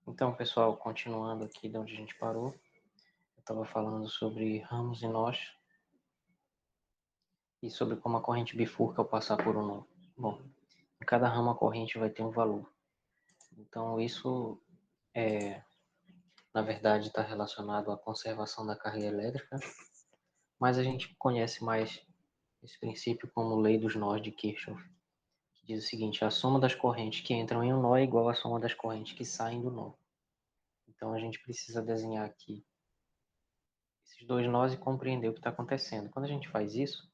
Então, pessoal, continuando aqui de onde a gente parou, eu estava falando sobre ramos e nós e sobre como a corrente bifurca ao passar por um nó. Bom, em cada ramo a corrente vai ter um valor. Então, isso, na verdade, está relacionado à conservação da carga elétrica, mas a gente conhece mais esse princípio como lei dos nós de Kirchhoff, que diz o seguinte: a soma das correntes que entram em um nó é igual à soma das correntes que saem do nó. Então, a gente precisa desenhar aqui esses dois nós e compreender o que está acontecendo. Quando a gente faz isso,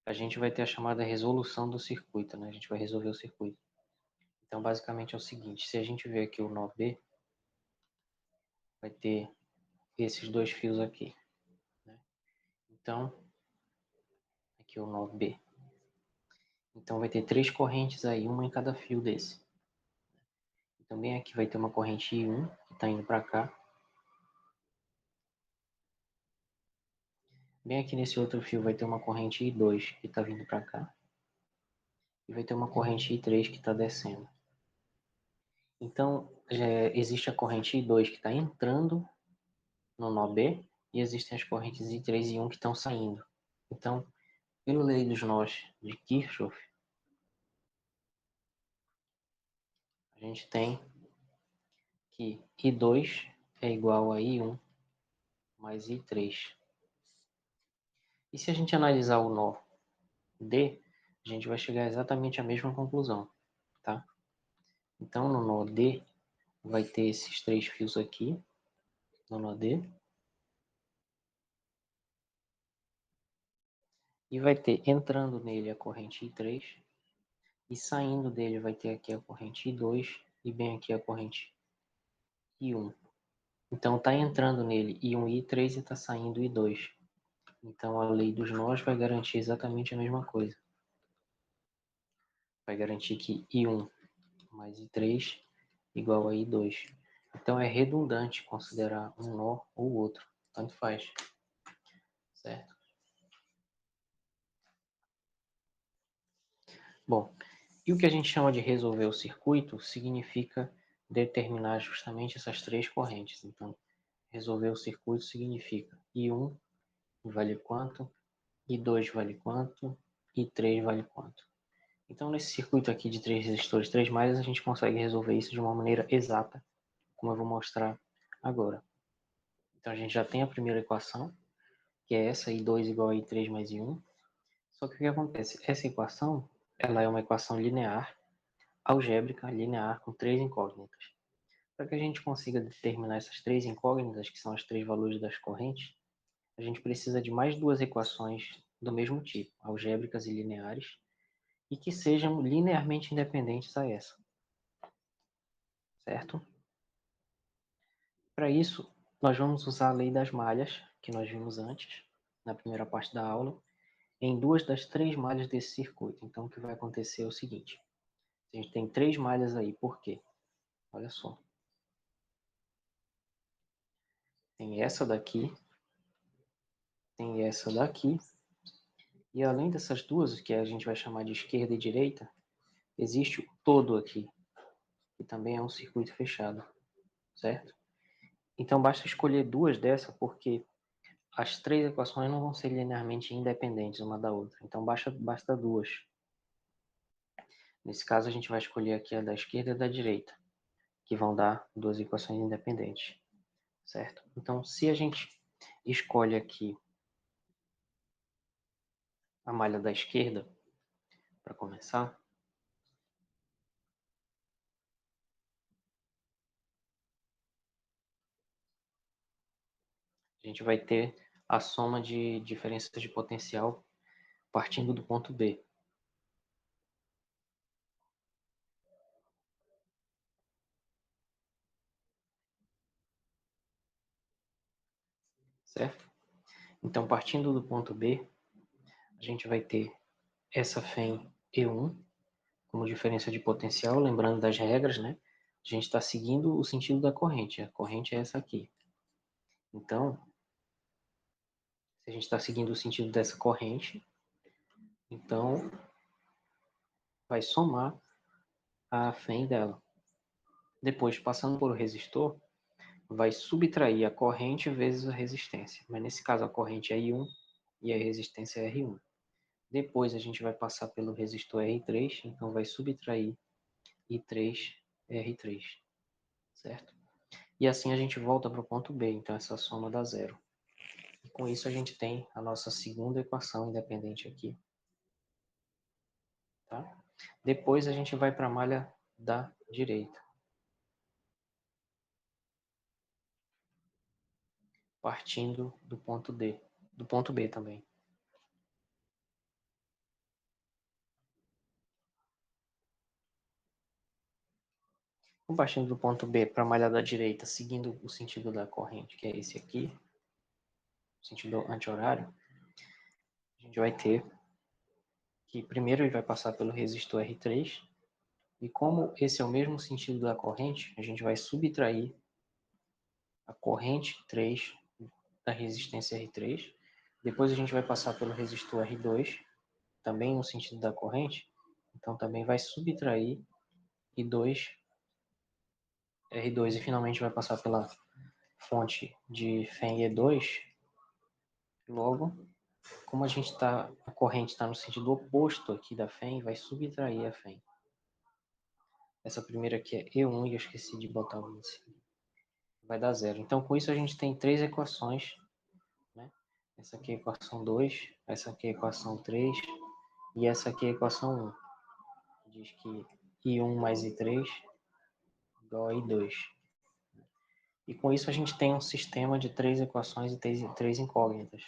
a gente vai ter a chamada resolução do circuito, né? A gente vai resolver o circuito. Então, basicamente é o seguinte: se a gente ver aqui o nó B, vai ter esses dois fios aqui, né? Então, aqui é o nó B. Então, vai ter três correntes aí, uma em cada fio desse. Então, bem aqui vai ter uma corrente I1, que está indo para cá. Bem aqui nesse outro fio vai ter uma corrente I2, que está vindo para cá. E vai ter uma corrente I3 que está descendo. Então, existe a corrente I2 que está entrando no nó B, e existem as correntes I3 e I1 que estão saindo. Então, pela lei dos nós de Kirchhoff, a gente tem que I2 é igual a I1 mais I3. E se a gente analisar o nó D, a gente vai chegar exatamente à mesma conclusão, tá? Então, no nó D, vai ter esses três fios aqui, no nó D, e vai ter entrando nele a corrente I3, e saindo dele vai ter aqui a corrente I2, e bem aqui a corrente I1. Então, está entrando nele I1 e I3 e está saindo I2. Então, a lei dos nós vai garantir exatamente a mesma coisa. Vai garantir que I1 mais I3 igual a I2. Então, é redundante considerar um nó ou outro. Tanto faz. Certo? Bom, e o que a gente chama de resolver o circuito significa determinar justamente essas três correntes. Então, resolver o circuito significa I1 vale quanto, I2 vale quanto, I3 vale quanto. Então, nesse circuito aqui de três resistores 3+, a gente consegue resolver isso de uma maneira exata, como eu vou mostrar agora. Então, a gente já tem a primeira equação, que é essa, I2 igual a I3 mais I1. Só que o que acontece? Essa equação, ela é uma equação linear, algébrica, linear, com três incógnitas. Para que a gente consiga determinar essas três incógnitas, que são os três valores das correntes, a gente precisa de mais duas equações do mesmo tipo, algébricas e lineares, e que sejam linearmente independentes a essa. Certo? Para isso, nós vamos usar a lei das malhas, que nós vimos antes, na primeira parte da aula, em duas das três malhas desse circuito. Então, o que vai acontecer é o seguinte: a gente tem três malhas aí, por quê? Olha só. Tem essa daqui, tem essa daqui, e além dessas duas, que a gente vai chamar de esquerda e direita, existe o todo aqui, que também é um circuito fechado, certo? Então, basta escolher duas dessas, porque as três equações não vão ser linearmente independentes uma da outra. Então, basta duas. Nesse caso, a gente vai escolher aqui a da esquerda e a da direita, que vão dar duas equações independentes. Certo? Então, se a gente escolhe aqui a malha da esquerda, para começar, a gente vai ter a soma de diferenças de potencial partindo do ponto B. Certo? Então, partindo do ponto B, a gente vai ter essa FEM E1 como diferença de potencial, lembrando das regras, né? A gente está seguindo o sentido da corrente. A corrente é essa aqui. Então, se a gente está seguindo o sentido dessa corrente, então vai somar a FEM dela. Depois, passando por o resistor, vai subtrair a corrente vezes a resistência. Mas nesse caso a corrente é I1 e a resistência é R1. Depois a gente vai passar pelo resistor R3, então vai subtrair I3, R3, certo? E assim a gente volta para o ponto B, então essa soma dá zero. E com isso a gente tem a nossa segunda equação independente aqui. Tá? Depois a gente vai para a malha da direita. Partindo do ponto D, do ponto B também. Partindo do ponto B para a malha da direita, seguindo o sentido da corrente, que é esse aqui, sentido anti-horário, a gente vai ter que primeiro ele vai passar pelo resistor R3, e como esse é o mesmo sentido da corrente, a gente vai subtrair a corrente 3 da resistência R3, depois a gente vai passar pelo resistor R2, também no sentido da corrente, então também vai subtrair I2, R2 e finalmente vai passar pela fonte de FEM-E2, logo, como a corrente está no sentido oposto aqui da FEM, vai subtrair a FEM. Essa primeira aqui é E1 e eu esqueci de botar o índice. Vai dar zero. Então, com isso, a gente tem três equações, né? Essa aqui é a equação 2, essa aqui é a equação 3 e essa aqui é a equação 1. Diz que I1 mais I3 igual a I2. E com isso a gente tem um sistema de três equações e três incógnitas.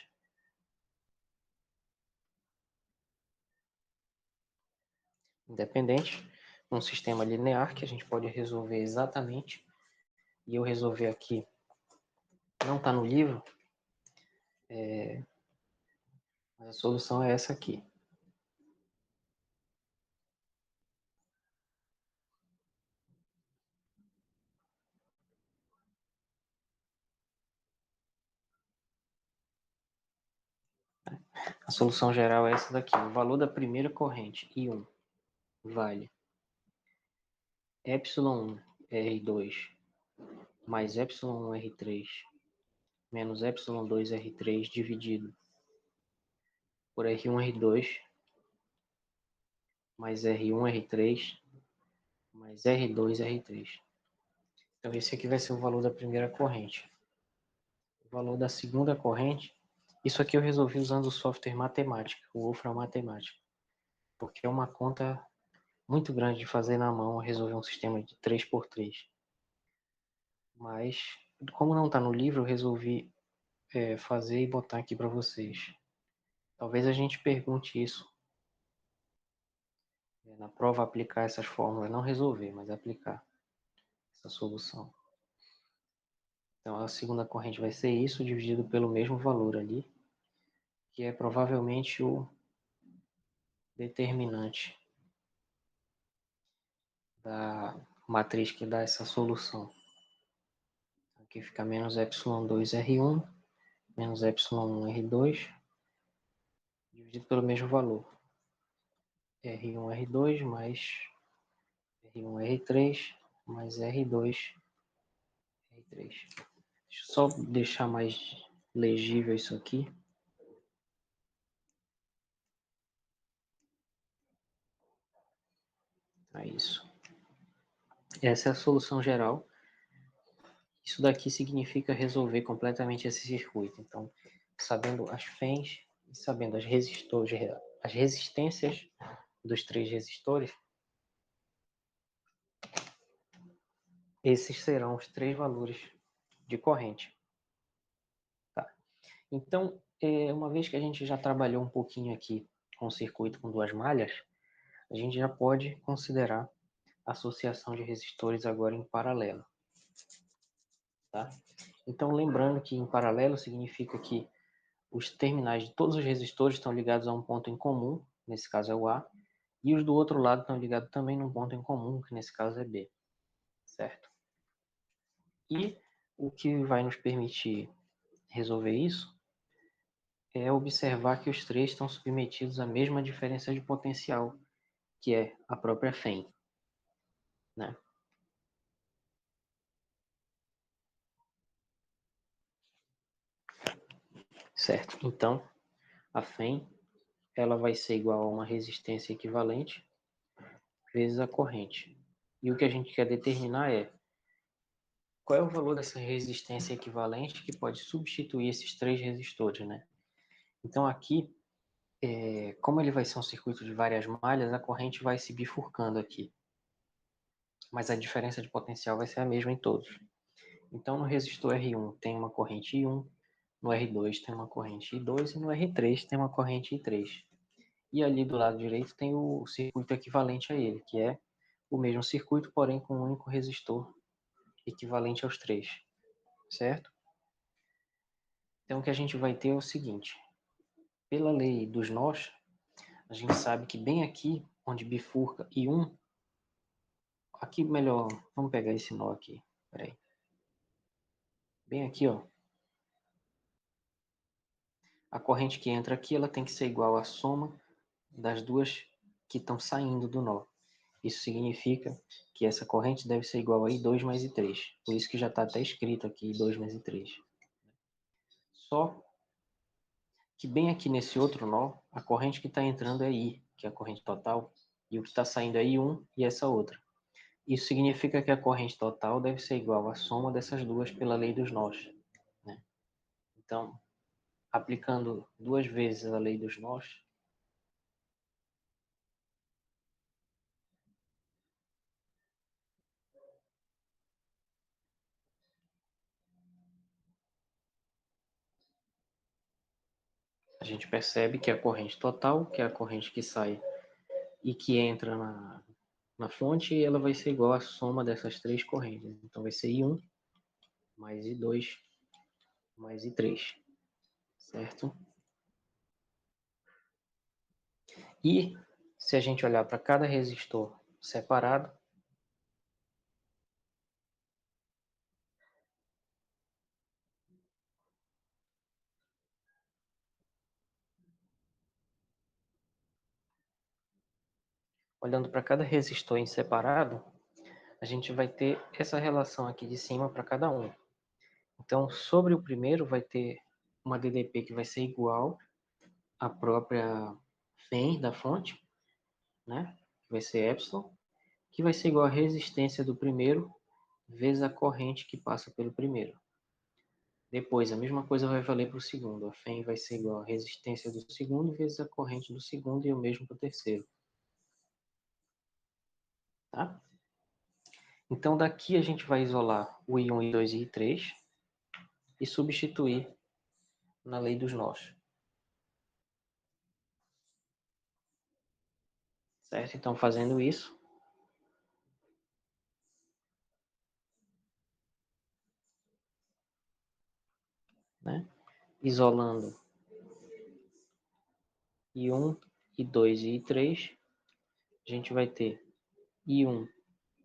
Independente, um sistema linear que a gente pode resolver exatamente. E eu resolver aqui, não está no livro, mas a solução é essa aqui. A solução geral é essa daqui. O valor da primeira corrente, I1, vale ε1 R2 mais ε1 R3 menos ε2 R3 dividido por R1 R2 mais R1 R3 mais R2 R3. Então esse aqui vai ser o valor da primeira corrente. O valor da segunda corrente, isso aqui eu resolvi usando o software Matemática, o Wolfram Matemática, porque é uma conta muito grande de fazer na mão, resolver um sistema de 3x3. Mas, como não está no livro, eu resolvi fazer e botar aqui para vocês. Talvez a gente pergunte isso na prova, aplicar essas fórmulas, não resolver, mas aplicar essa solução. Então, a segunda corrente vai ser isso, dividido pelo mesmo valor ali, que é provavelmente o determinante da matriz que dá essa solução. Aqui fica menos ε2R1, menos ε1R2, dividido pelo mesmo valor. R1R2 mais R1R3 mais R2R3. Deixa eu só deixar mais legível isso aqui. É isso. Essa é a solução geral. Isso daqui significa resolver completamente esse circuito. Então, sabendo as FENs e sabendo as resistências dos três resistores, esses serão os três valores de corrente. Tá? Então, uma vez que a gente já trabalhou um pouquinho aqui com o circuito com duas malhas, a gente já pode considerar a associação de resistores agora em paralelo. Tá? Então, lembrando que em paralelo significa que os terminais de todos os resistores estão ligados a um ponto em comum, nesse caso é o A, e os do outro lado estão ligados também num ponto em comum, que nesse caso é B, certo? E o que vai nos permitir resolver isso é observar que os três estão submetidos à mesma diferença de potencial, que é a própria FEM, né? certo? Então, a FEM, ela vai ser igual a uma resistência equivalente vezes a corrente. E o que a gente quer determinar é qual é o valor dessa resistência equivalente que pode substituir esses três resistores, né? Então aqui, como ele vai ser um circuito de várias malhas, a corrente vai se bifurcando aqui. Mas a diferença de potencial vai ser a mesma em todos. Então no resistor R1 tem uma corrente I1, no R2 tem uma corrente I2 e no R3 tem uma corrente I3. E ali do lado direito tem o circuito equivalente a ele, que é o mesmo circuito, porém com um único resistor equivalente aos três, certo? Então o que a gente vai ter é o seguinte, pela lei dos nós, a gente sabe que bem aqui, onde bifurca I1, aqui melhor, vamos pegar esse nó aqui, peraí. Bem aqui, ó, a corrente que entra aqui, ela tem que ser igual à soma das duas que estão saindo do nó. Isso significa que essa corrente deve ser igual a I2 mais I3. Por isso que já está até escrito aqui I2 mais I3. Só que bem aqui nesse outro nó, a corrente que está entrando é I, que é a corrente total, e o que está saindo é I1 e essa outra. Isso significa que a corrente total deve ser igual à soma dessas duas pela lei dos nós, né? Então, aplicando duas vezes a lei dos nós, a gente percebe que a corrente total, que é a corrente que sai e que entra na fonte, ela vai ser igual à soma dessas três correntes. Então, vai ser I1 mais I2 mais I3, certo? E se a gente olhar para cada resistor separado, olhando para cada resistor em separado, a gente vai ter essa relação aqui de cima para cada um. Então, sobre o primeiro vai ter uma DDP que vai ser igual à própria FEM da fonte, né? Que vai ser epsilon, que vai ser igual à resistência do primeiro vezes a corrente que passa pelo primeiro. Depois, a mesma coisa vai valer para o segundo. A FEM vai ser igual à resistência do segundo vezes a corrente do segundo e o mesmo para o terceiro. Tá? Então, daqui a gente vai isolar o I1, I2 e I3 e substituir na lei dos nós. Certo? Então, fazendo isso, né? Isolando I1, I2 e I3, a gente vai ter I1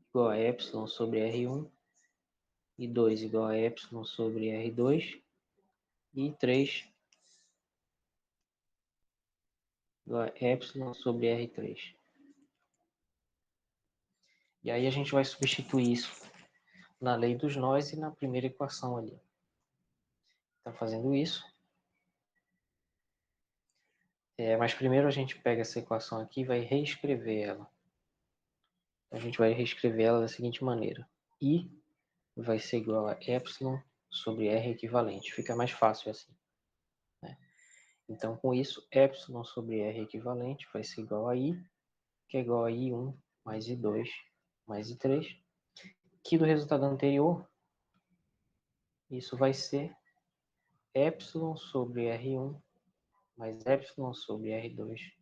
igual a epsilon sobre R1, I2 igual a epsilon sobre R2 e I3 igual a epsilon sobre R3. E aí a gente vai substituir isso na lei dos nós e na primeira equação ali. Então, fazendo isso, mas primeiro a gente pega essa equação aqui e vai reescrever ela. A gente vai reescrever ela da seguinte maneira. I vai ser igual a epsilon sobre R equivalente. Fica mais fácil assim, né? Então, com isso, epsilon sobre R equivalente vai ser igual a I, que é igual a I1 mais I2 mais I3, que do resultado anterior, isso vai ser epsilon sobre R1 mais epsilon sobre R2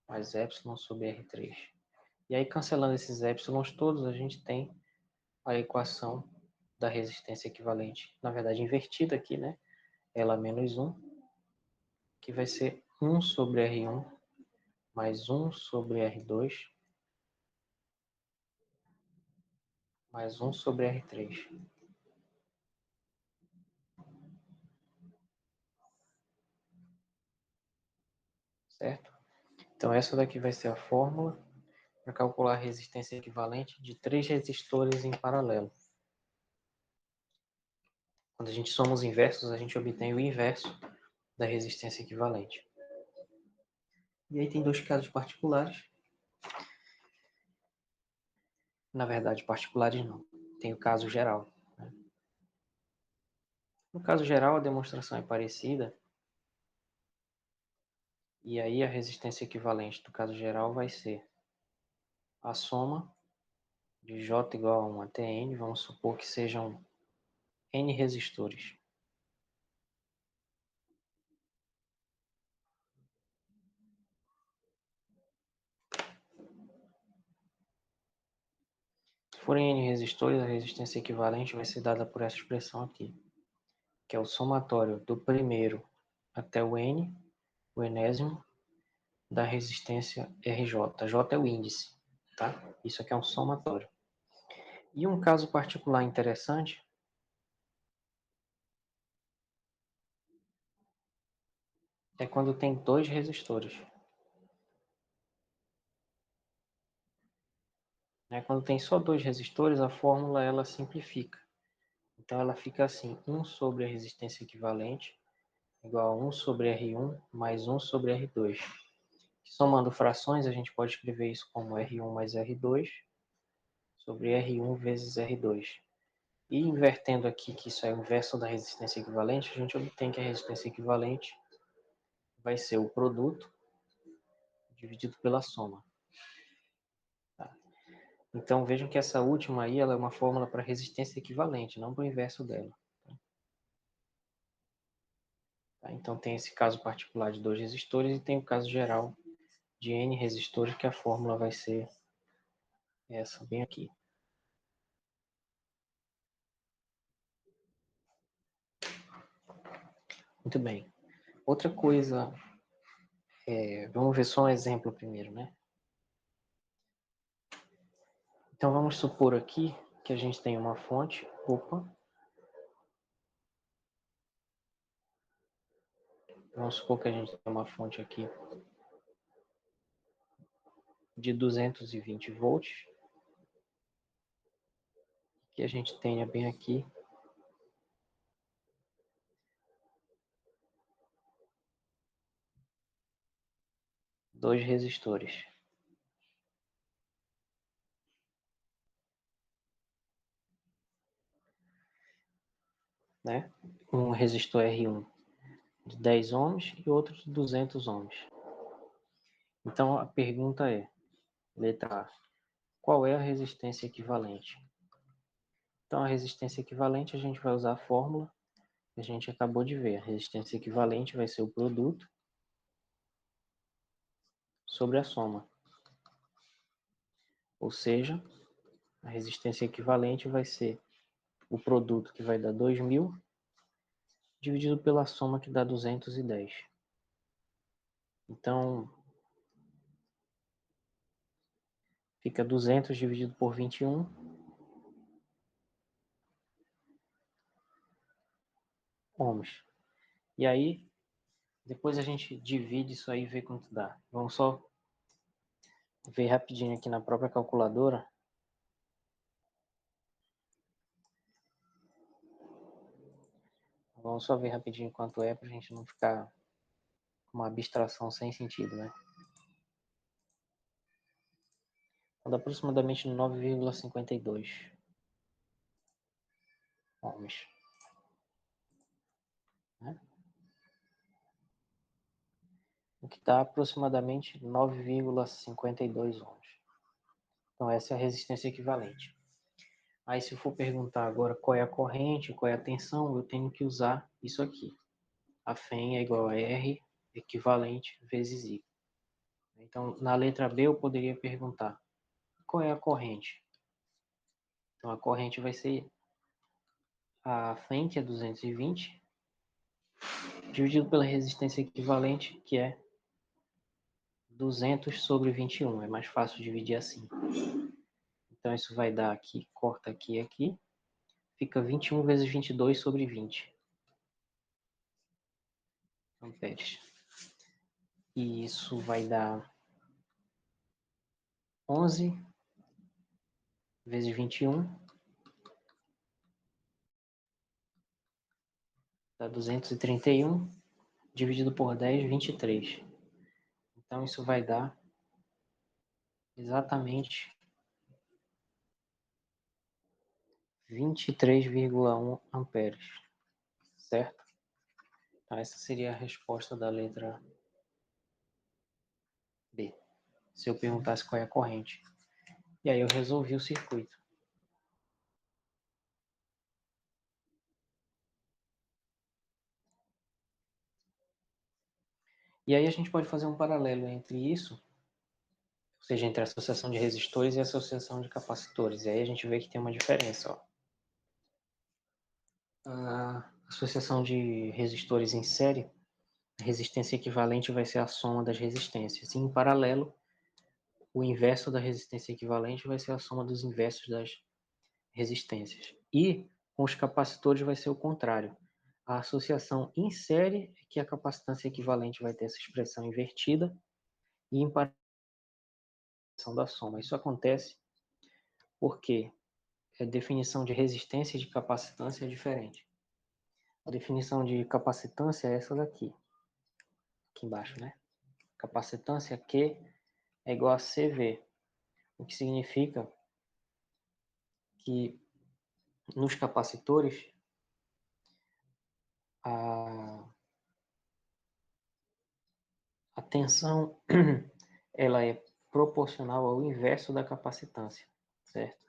mais epsilon sobre R3. E aí, cancelando esses épsilons todos, a gente tem a equação da resistência equivalente, na verdade invertida aqui, né? Ela menos 1, que vai ser 1 sobre R1 mais 1 sobre R2 mais 1 sobre R3. Certo? Então essa daqui vai ser a fórmula para calcular a resistência equivalente de três resistores em paralelo. Quando a gente soma os inversos, a gente obtém o inverso da resistência equivalente. E aí tem dois casos particulares. Na verdade, particulares não. Tem o caso geral. Né? No caso geral, a demonstração é parecida. E aí a resistência equivalente do caso geral vai ser a soma de J igual a 1 até N. Vamos supor que sejam N resistores. Se forem N resistores, a resistência equivalente vai ser dada por essa expressão aqui, que é o somatório do primeiro até o N, o enésimo, da resistência RJ. J é o índice, tá? Isso aqui é um somatório. E um caso particular interessante é quando tem dois resistores. Né? Quando tem só dois resistores, a fórmula ela simplifica. Então ela fica assim, 1 sobre a resistência equivalente igual a 1 sobre R1 mais 1 sobre R2. Somando frações, a gente pode escrever isso como R1 mais R2 sobre R1 vezes R2. E invertendo aqui, que isso é o inverso da resistência equivalente, a gente obtém que a resistência equivalente vai ser o produto dividido pela soma. Tá? Então vejam que essa última aí ela é uma fórmula para resistência equivalente, não para o inverso dela. Tá? Então tem esse caso particular de dois resistores e tem o caso geral de N resistores, que a fórmula vai ser essa bem aqui. Muito bem. Outra coisa, vamos ver só um exemplo primeiro, né? Então vamos supor aqui que a gente tem uma fonte, vamos supor que a gente tem uma fonte aqui de 220 volts, que a gente tenha bem aqui dois resistores, né? Um resistor R1 de 10 ohms e outro de 200 ohms. Então a pergunta é, letra A, qual é a resistência equivalente? Então a resistência equivalente a gente vai usar a fórmula que a gente acabou de ver. A resistência equivalente vai ser o produto sobre a soma. Ou seja, a resistência equivalente vai ser o produto que vai dar 2.000 dividido pela soma que dá 210. Então, fica 200 dividido por 21 ohms. E aí, depois a gente divide isso aí e vê quanto dá. Vamos só ver rapidinho aqui na própria calculadora. Vamos só ver rapidinho quanto é para a gente não ficar com uma abstração sem sentido, né? Dá aproximadamente 9,52 ohms. Né? O que dá aproximadamente 9,52 ohms. Então essa é a resistência equivalente. Aí se eu for perguntar agora qual é a corrente, qual é a tensão, eu tenho que usar isso aqui. A FEM é igual a R equivalente vezes I. Então na letra B eu poderia perguntar qual é a corrente. Então a corrente vai ser a FEM, que é 220, dividido pela resistência equivalente, que é 200 sobre 21. É mais fácil dividir assim. Então isso vai dar aqui, corta aqui e aqui. Fica 21 vezes 22 sobre 20 amperes. E isso vai dar 11 vezes 21, dá 231. dividido por 10, 23. Então, isso vai dar exatamente 23,1 amperes, certo? Então, essa seria a resposta da letra B, se eu perguntasse qual é a corrente. E aí eu resolvi o circuito. E aí a gente pode fazer um paralelo entre isso, ou seja, entre a associação de resistores e a associação de capacitores. E aí a gente vê que tem uma diferença. Ó. A associação de resistores em série, a resistência equivalente vai ser a soma das resistências. E em paralelo, o inverso da resistência equivalente vai ser a soma dos inversos das resistências. E com os capacitores vai ser o contrário. A associação em série é que a capacitância equivalente vai ter essa expressão invertida e em paralelo da soma. Isso acontece porque a definição de resistência e de capacitância é diferente. A definição de capacitância é essa daqui, aqui embaixo, né? Capacitância Q é igual a CV, o que significa que nos capacitores a tensão ela é proporcional ao inverso da capacitância, certo?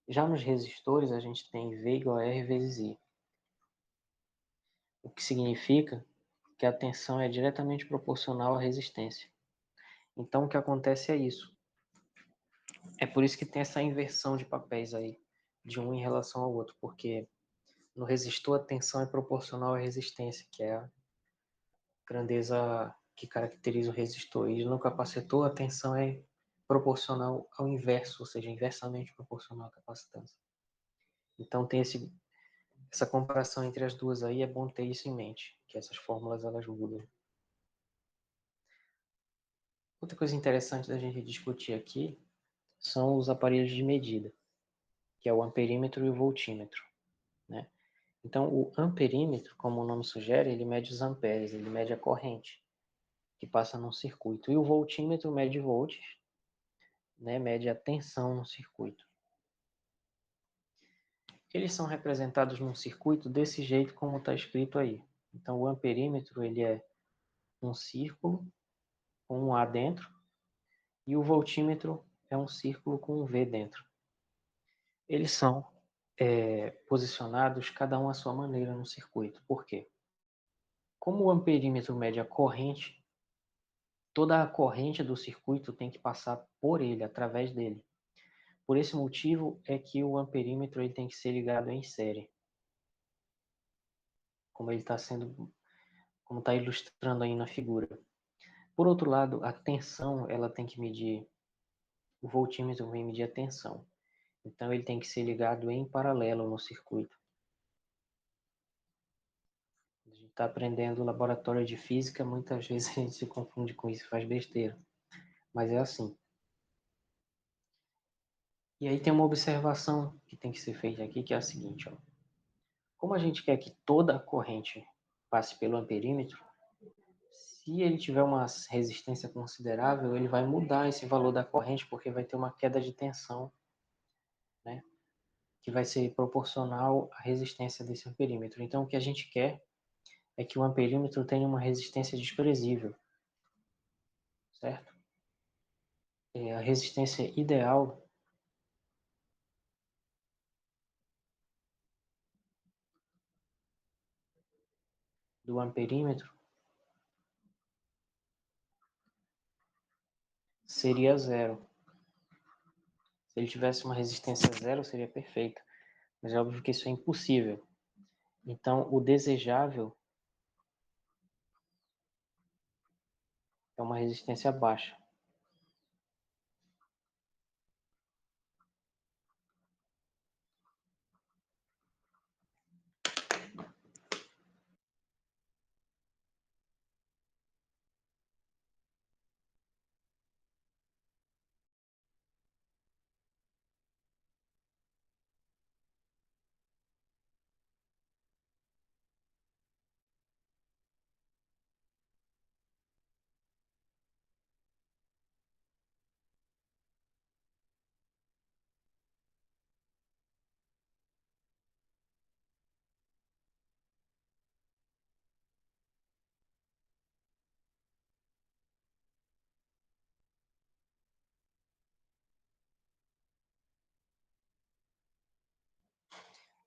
Já nos resistores a gente tem V igual a R vezes I, o que significa que a tensão é diretamente proporcional à resistência. Então o que acontece é isso. É por isso que tem essa inversão de papéis aí, de um em relação ao outro, porque no resistor a tensão é proporcional à resistência, que é a grandeza que caracteriza o resistor. E no capacitor a tensão é proporcional ao inverso, ou seja, inversamente proporcional à capacitância. Então tem essa comparação entre as duas aí, é bom ter isso em mente, que essas fórmulas elas mudam. Outra coisa interessante da gente discutir aqui são os aparelhos de medida, que é o amperímetro e o voltímetro, né? Então, o amperímetro, como o nome sugere, ele mede os amperes, ele mede a corrente que passa num circuito. E o voltímetro mede volts, né? Mede a tensão no circuito. Eles são representados num circuito desse jeito como está escrito aí. Então, o amperímetro ele é um círculo com um A dentro e o voltímetro é um círculo com um V dentro. Eles são posicionados cada um à sua maneira no circuito. Por quê? Como o amperímetro mede a corrente, toda a corrente do circuito tem que passar por ele, através dele. Por esse motivo é que o amperímetro ele tem que ser ligado em série. Como ele está sendo, como está ilustrando aí na figura. Por outro lado, a tensão, ela tem que medir, o voltímetro vai medir a tensão. Então ele tem que ser ligado em paralelo no circuito. A gente está aprendendo laboratório de física, muitas vezes a gente se confunde com isso e faz besteira. Mas é assim. E aí tem uma observação que tem que ser feita aqui, que é a seguinte, ó. Como a gente quer que toda a corrente passe pelo amperímetro, se ele tiver uma resistência considerável, ele vai mudar esse valor da corrente, porque vai ter uma queda de tensão, né, que vai ser proporcional à resistência desse amperímetro. Então, o que a gente quer é que o amperímetro tenha uma resistência desprezível, certo? A resistência ideal do amperímetro seria zero. Se ele tivesse uma resistência zero, seria perfeito. Mas é óbvio que isso é impossível. Então, o desejável é uma resistência baixa.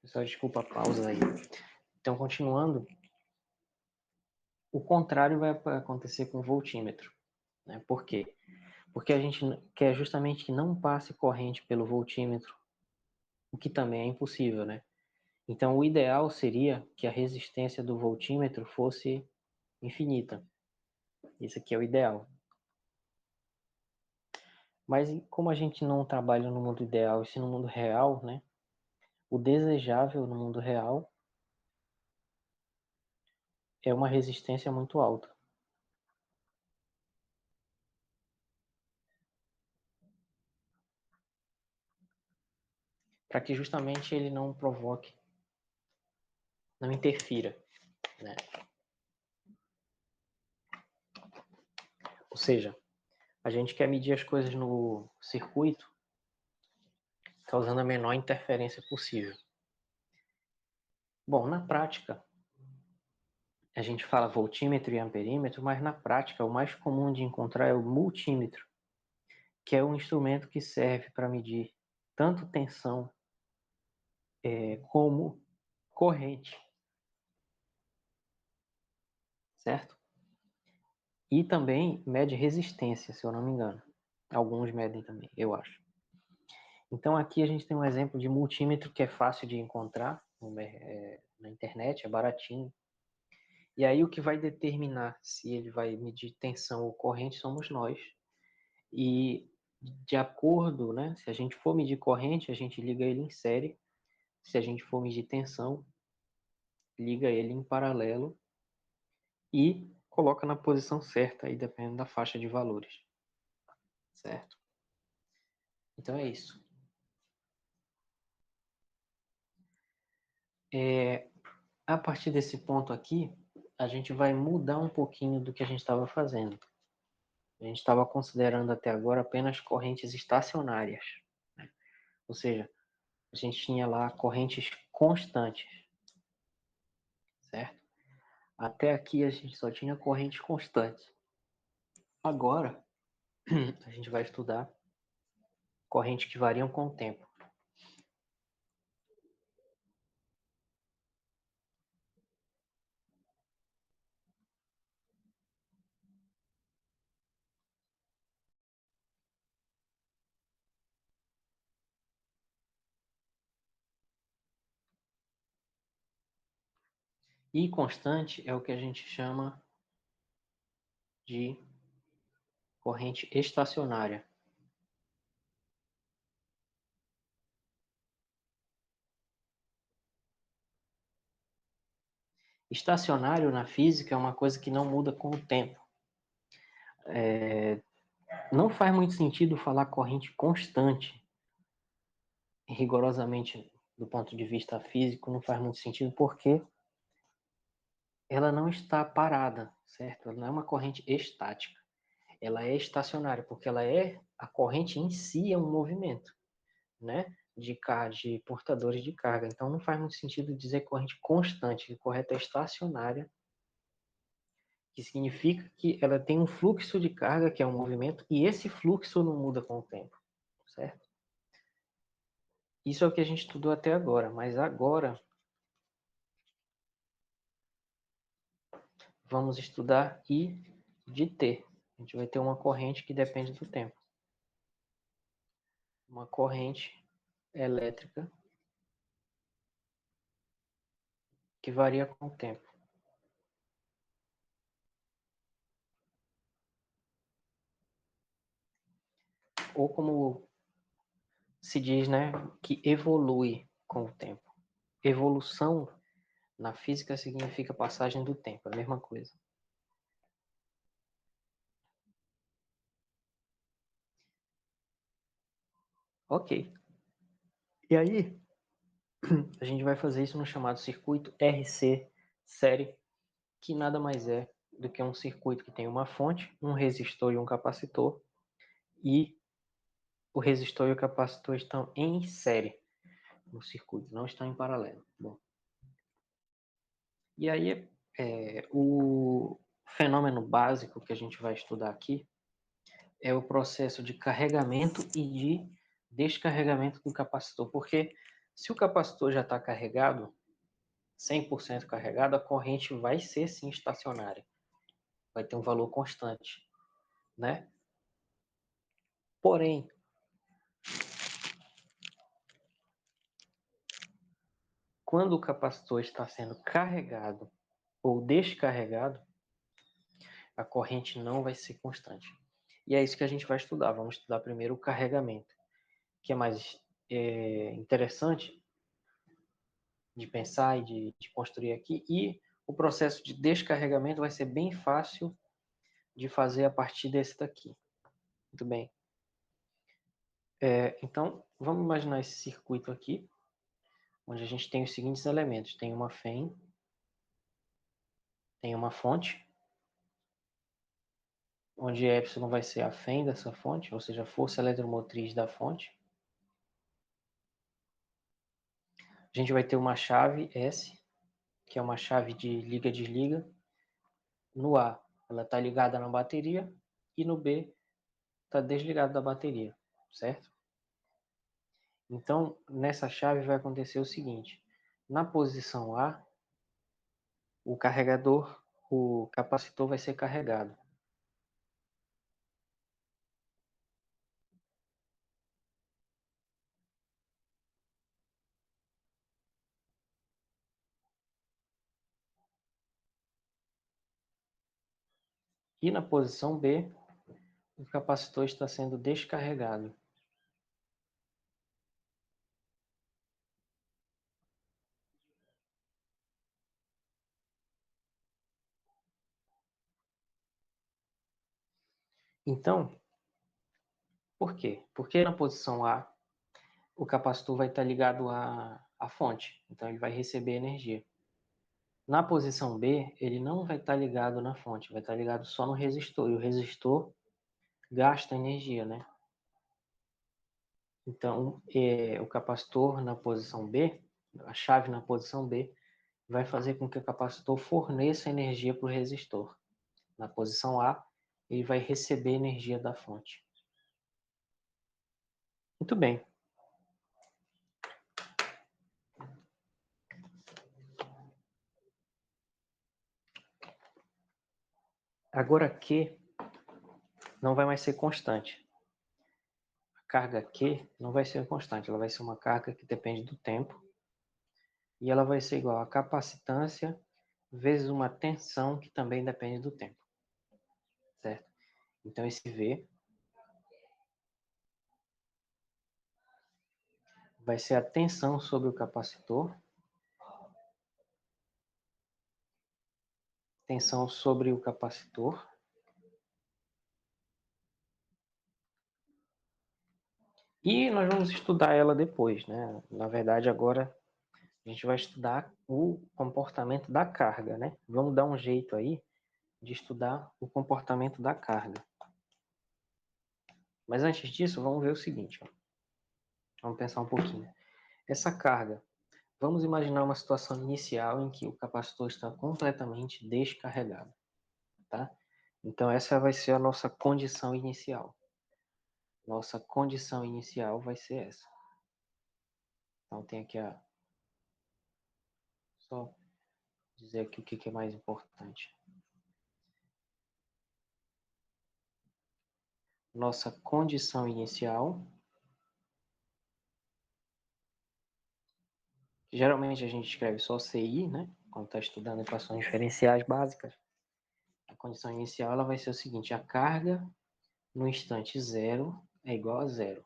Pessoal, desculpa a pausa aí. Então, continuando, o contrário vai acontecer com o voltímetro, né? Por quê? Porque a gente quer justamente que não passe corrente pelo voltímetro, o que também é impossível, né? Então, o ideal seria que a resistência do voltímetro fosse infinita. Isso aqui é o ideal. Mas como a gente não trabalha no mundo ideal, e sim no mundo real, né? O desejável no mundo real é uma resistência muito alta, para que justamente ele não provoque, não interfira, né? Ou seja, a gente quer medir as coisas no circuito causando a menor interferência possível. Bom, na prática, a gente fala voltímetro e amperímetro, mas na prática o mais comum de encontrar é o multímetro, que é um instrumento que serve para medir tanto tensão como corrente, certo? E também mede resistência, se eu não me engano. Alguns medem também, eu acho. Então aqui a gente tem um exemplo de multímetro que é fácil de encontrar na internet, é baratinho. E aí o que vai determinar se ele vai medir tensão ou corrente somos nós. E de acordo, né, se a gente for medir corrente, a gente liga ele em série. Se a gente for medir tensão, liga ele em paralelo e coloca na posição certa, aí dependendo da faixa de valores, certo? Então é isso. A partir desse ponto aqui, a gente vai mudar um pouquinho do que a gente estava fazendo. A gente estava considerando até agora apenas correntes estacionárias, né? Ou seja, a gente tinha lá correntes constantes, certo? Até aqui a gente só tinha correntes constantes. Agora, a gente vai estudar correntes que variam com o tempo. E constante é o que a gente chama de corrente estacionária. Estacionário na física é uma coisa que não muda com o tempo. Não faz muito sentido falar corrente constante, rigorosamente do ponto de vista físico, não faz muito sentido porque ela não está parada, certo? Ela não é uma corrente estática. Ela é estacionária, porque ela é a corrente em si é um movimento, né? De portadores de carga. Então não faz muito sentido dizer corrente constante. O correto é estacionária, que significa que ela tem um fluxo de carga, que é um movimento, e esse fluxo não muda com o tempo, certo? Isso é o que a gente estudou até agora, mas agora vamos estudar I de T. A gente vai ter uma corrente que depende do tempo. Uma corrente elétrica que varia com o tempo. Ou como se diz, né, que evolui com o tempo. Evolução na física significa passagem do tempo, é a mesma coisa. Ok. E aí, a gente vai fazer isso no chamado circuito RC série, que nada mais é do que um circuito que tem uma fonte, um resistor e um capacitor, e o resistor e o capacitor estão em série no circuito, não estão em paralelo. Bom, e aí, o fenômeno básico que a gente vai estudar aqui é o processo de carregamento e de descarregamento do capacitor, porque Se o capacitor já está carregado, 100% carregado, a corrente vai ser sim estacionária. Vai ter um valor constante, né? Porém, quando o capacitor está sendo carregado ou descarregado, a corrente não vai ser constante. E é isso que a gente vai estudar. Vamos estudar primeiro o carregamento, que é mais interessante de pensar e de construir aqui. E o processo de descarregamento vai ser bem fácil de fazer a partir desse daqui. Muito bem. Então, vamos imaginar esse circuito aqui, onde a gente tem os seguintes elementos. Tem uma FEM, tem uma fonte, onde Epsilon vai ser a FEM dessa fonte, ou seja, a força eletromotriz da fonte. A gente vai ter uma chave S, que é uma chave de liga-desliga. No A, ela está ligada na bateria, e no B, está desligada da bateria, certo? Então, nessa chave vai acontecer o seguinte. Na posição A, o carregador, o capacitor vai ser carregado. E na posição B, o capacitor está sendo descarregado. Então, por quê? Porque na posição A, o capacitor vai estar ligado à fonte, então ele vai receber energia. Na posição B, ele não vai estar ligado na fonte, vai estar ligado só no resistor, e o resistor gasta energia, né? Então, o capacitor na posição B, a chave na posição B, vai fazer com que o capacitor forneça energia para o resistor. Na posição A, ele vai receber energia da fonte. Muito bem. Agora Q não vai mais ser constante. A carga Q não vai ser constante, ela vai ser uma carga que depende do tempo. E ela vai ser igual a capacitância vezes uma tensão que também depende do tempo. Certo? Então esse V vai ser a tensão sobre o capacitor, tensão sobre o capacitor, e nós vamos estudar ela depois, né? Na verdade, agora a gente vai estudar o comportamento da carga, né? Vamos dar um jeito aí de estudar o comportamento da carga. Mas antes disso, vamos ver o seguinte, ó. Vamos pensar um pouquinho. Essa carga, vamos imaginar uma situação inicial em que o capacitor está completamente descarregado, tá? Então essa vai ser a nossa condição inicial. Nossa condição inicial vai ser essa. Então tem aqui só dizer aqui o que é mais importante. Nossa condição inicial, que geralmente a gente escreve só CI, né? Quando está estudando equações diferenciais básicas. A condição inicial ela vai ser o seguinte: a carga no instante zero é igual a zero.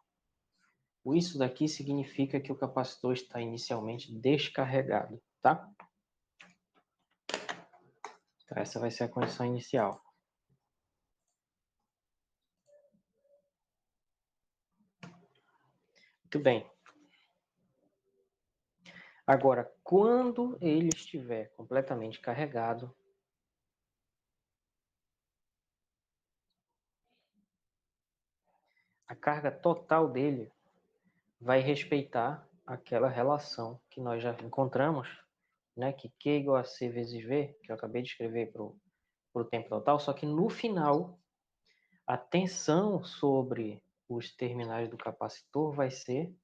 Isso daqui significa que o capacitor está inicialmente descarregado, tá? Então, essa vai ser a condição inicial. Muito bem. Agora, quando ele estiver completamente carregado, a carga total dele vai respeitar aquela relação que nós já encontramos, né, que Q igual a C vezes V, que eu acabei de escrever para o tempo total, só que no final, a tensão sobre os terminais do capacitor vai ser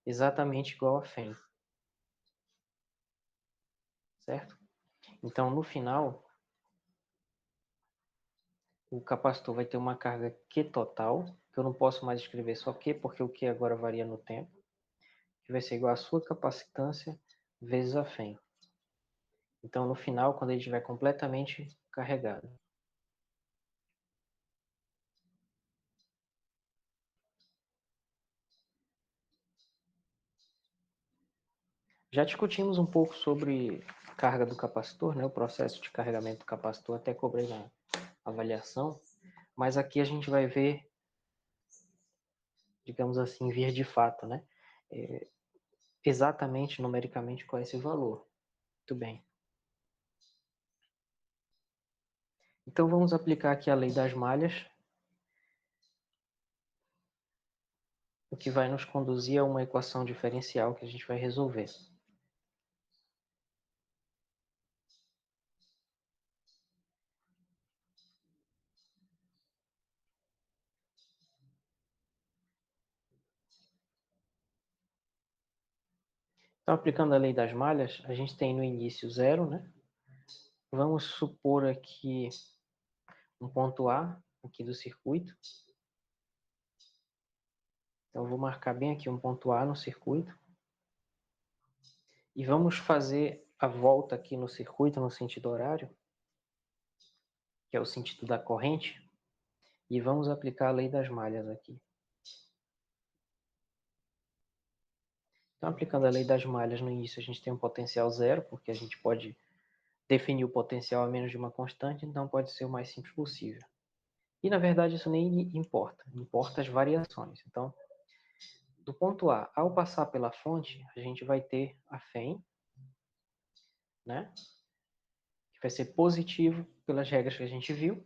exatamente igual a FEM, certo? Então, no final, o capacitor vai ter uma carga Q total, que eu não posso mais escrever só Q, porque o Q agora varia no tempo, que vai ser igual à sua capacitância vezes a FEM. Então, no final, quando ele estiver completamente carregado. Já discutimos um pouco sobre carga do capacitor, né, o processo de carregamento do capacitor, até cobrei na avaliação, mas aqui a gente vai ver, digamos assim, vir de fato, né, exatamente numericamente qual é esse valor. Muito bem. Então vamos aplicar aqui a lei das malhas, o que vai nos conduzir a uma equação diferencial que a gente vai resolver. Então, aplicando a lei das malhas, a gente tem no início zero, né? Vamos supor aqui um ponto A aqui do circuito. Então, eu vou marcar bem aqui um ponto A no circuito. E vamos fazer a volta aqui no circuito, no sentido horário, que é o sentido da corrente. E vamos aplicar a lei das malhas aqui. Então, aplicando a lei das malhas no início, a gente tem um potencial zero, porque a gente pode definir o potencial a menos de uma constante, então pode ser o mais simples possível. E, na verdade, isso nem importa. Importa as variações. Então, do ponto A, ao passar pela fonte, a gente vai ter a FEM, né? Que vai ser positivo pelas regras que a gente viu.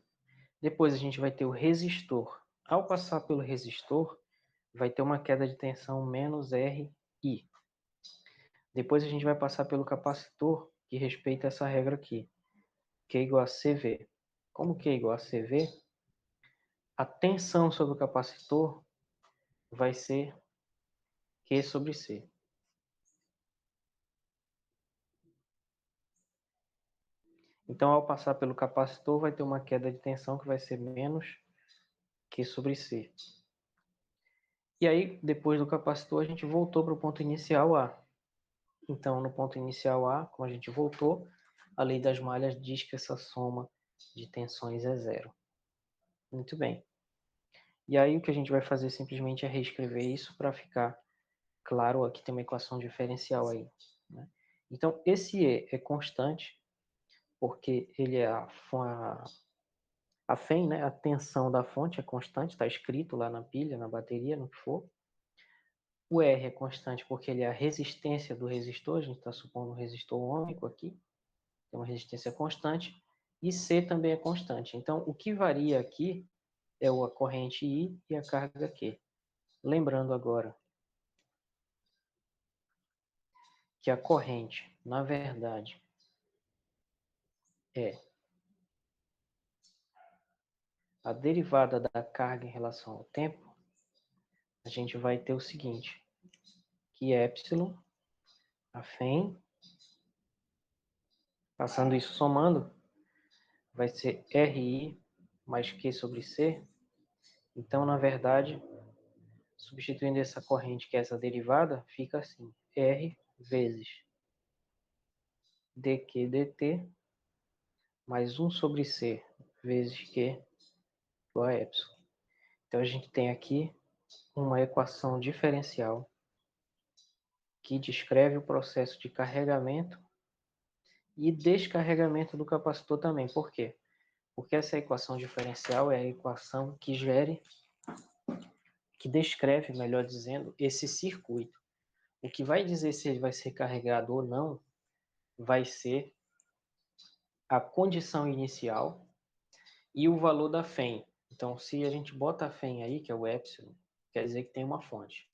Depois a gente vai ter o resistor. Ao passar pelo resistor, vai ter uma queda de tensão menos RI. Depois a gente vai passar pelo capacitor, que respeita essa regra aqui, Q é igual a CV. Como Q é igual a CV, a tensão sobre o capacitor vai ser Q sobre C. Então, ao passar pelo capacitor, vai ter uma queda de tensão que vai ser menos Q sobre C. E aí, depois do capacitor, a gente voltou para o ponto inicial A. Então, no ponto inicial A, como a gente voltou, a lei das malhas diz que essa soma de tensões é zero. Muito bem. E aí, o que a gente vai fazer simplesmente é reescrever isso para ficar claro. Aqui tem uma equação diferencial aí, né? Então, esse E é constante, porque ele é a FEM, né? A tensão da fonte é constante, está escrito lá na pilha, na bateria, no que for. O R é constante porque ele é a resistência do resistor, a gente está supondo um resistor ômico aqui, tem uma resistência constante, e C também é constante. Então, o que varia aqui é a corrente I e a carga Q. Lembrando agora que a corrente, na verdade, é a derivada da carga em relação ao tempo, a gente vai ter o seguinte, que epsilon, a FEM, passando isso somando, vai ser RI mais Q sobre C. Então, na verdade, substituindo essa corrente, que é essa derivada, fica assim, R vezes dq dt mais 1 sobre C vezes Q igual a epsilon. Então, a gente tem aqui uma equação diferencial que descreve o processo de carregamento e descarregamento do capacitor também. Por quê? Porque essa equação diferencial é a equação que descreve, melhor dizendo, esse circuito. O que vai dizer se ele vai ser carregado ou não vai ser a condição inicial e o valor da FEM. Então, se a gente bota a FEM aí, que é o epsilon, quer dizer que tem uma fonte.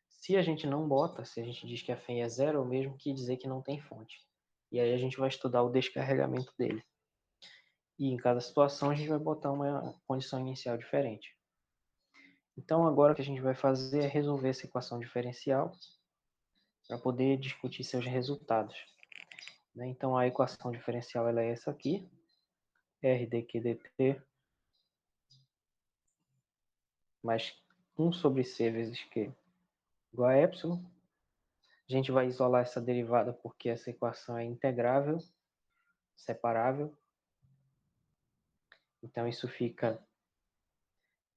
Se a gente não bota, se a gente diz que a FEM é zero, é o mesmo que dizer que não tem fonte. E aí a gente vai estudar o descarregamento dele. E em cada situação a gente vai botar uma condição inicial diferente. Então agora o que a gente vai fazer é resolver essa equação diferencial para poder discutir seus resultados. Né? Então, a equação diferencial ela é essa aqui, R dq dt mais 1 sobre c vezes q igual a epsilon. A gente vai isolar essa derivada porque essa equação é integrável, separável. Então, isso fica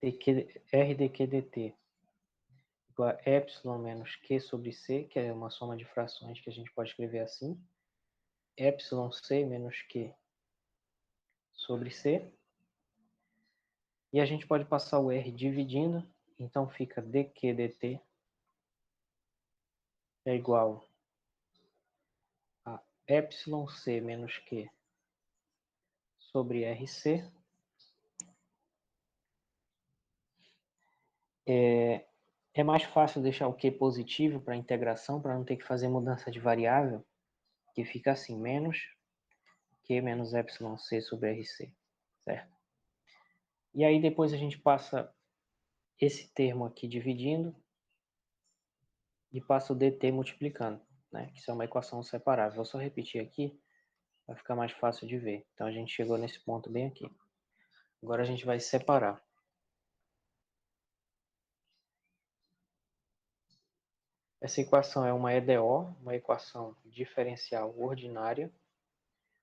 R dq dt igual a epsilon menos q sobre c, que é uma soma de frações que a gente pode escrever assim. Epsilon c menos q sobre c. E a gente pode passar o r dividindo, então fica dq dt é igual a epsilon c menos q sobre rc. É mais fácil deixar o q positivo para a integração, para não ter que fazer mudança de variável, que fica assim, menos q menos epsilon c sobre rc, certo? E aí depois a gente passa esse termo aqui dividindo e passa o dt multiplicando, né? Que isso é uma equação separável. Vou só repetir aqui, vai ficar mais fácil de ver. Então a gente chegou nesse ponto bem aqui. Agora a gente vai separar. Essa equação é uma EDO, uma equação diferencial ordinária,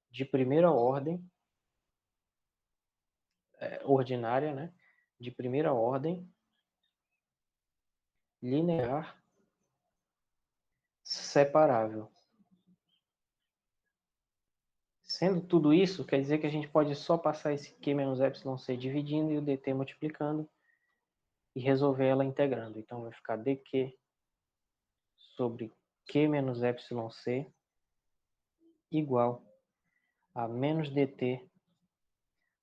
de primeira ordem, ordinária, né? De primeira ordem, linear, separável. Sendo tudo isso, quer dizer que a gente pode só passar esse Q menos epsilon c dividindo e o dt multiplicando e resolver ela integrando. Então vai ficar dq sobre Q menos epsilon c igual a menos dt